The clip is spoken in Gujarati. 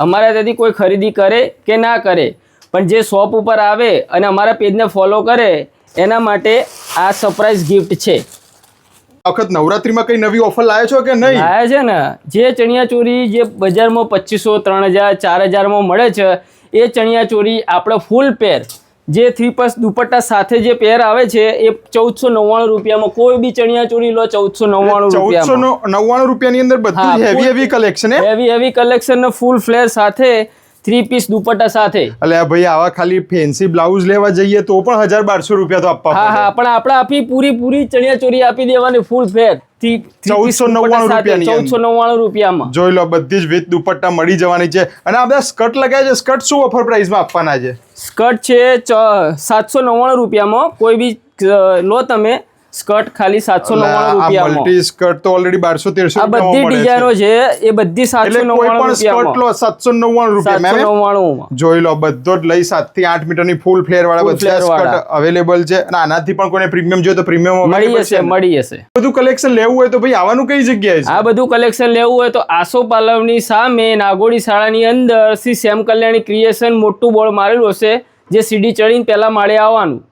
અમારા ત્યાંથી કોઈ ખરીદી કરે કે ના કરે પણ જે શોપ ઉપર આવે અને અમારા પેજને ફોલો કરે એના માટે આ સરપ્રાઈઝ ગિફ્ટ છે। વખત નવરાત્રીમાં કઈ નવી ઓફર લાવ્યો છો કે નહીં? લાવ્યા છે ને, જે ચણિયા ચોરી જે બજારમાં 2500 3000 4000 માં મળે છે એ ચણિયા ચોરી આપણે ફૂલ પેર જે 3 દુપટ્ટા સાથે જે પેર આવે છે એ 1499 રૂપિયામાં કોઈ બી ચણિયા ચોરી લો 1499 રૂપિયાની અંદર બધું હેવી કલેક્શન હેવી કલેક્શન ને ફૂલ ફ્લેર સાથે 3 પીસ દુપટ્ટા સાથે। અલે ભાઈ આવા ખાલી ફેન્સી બ્લાઉઝ લેવા જઈએ તો પણ 1200 રૂપિયા તો આપવા પડે। હા પણ આપણે આપી પૂરી ચણિયા ચોરી આપી દેવાની ફૂલ ફેર 1499 રૂપિયામાં। જોઈ લો બધી જ વિથ દુપટ્ટા મળી જવાની છે। અને આ બધા સ્કર્ટ લગાવ્યા છે, સ્કર્ટ શું ઓફર પ્રાઇસમાં આપવાના છે? સ્કર્ટ છે 799 રૂપિયામાં, કોઈ બી લો તમે સ્કર્ટ ખાલી 799 રૂપિયામાં। મલ્ટી સ્કર્ટ તો ઓલરેડી 1200 1300 આ બધી ડિઝાઇનો છે એ બધી 799 સ્કર્ટ લો 799 રૂપિયા। 799 જોઈ લો બધો જ લઈ 7 થી 8 મીટરની ફૂલ ફ્લેર વાળા બધા સ્કર્ટ અવેલેબલ છે। અને આનાથી પણ કોઈને પ્રીમિયમ જોઈએ તો પ્રીમિયમ મળી જશે। બધું કલેક્શન લેવું હોય તો ભાઈ આવવાનું કઈ જગ્યાએ છે? આ બધું કલેક્શન લેવું હોય તો આસો પાર્લરની સામે નાગોડી શાળાની અંદર શ્રી શ્યામ કલ્યાણી ક્રિએશન મોટું બોર્ડ મારેલું હશે, જે સીડી ચડીને પહેલા માળે આવવાનું।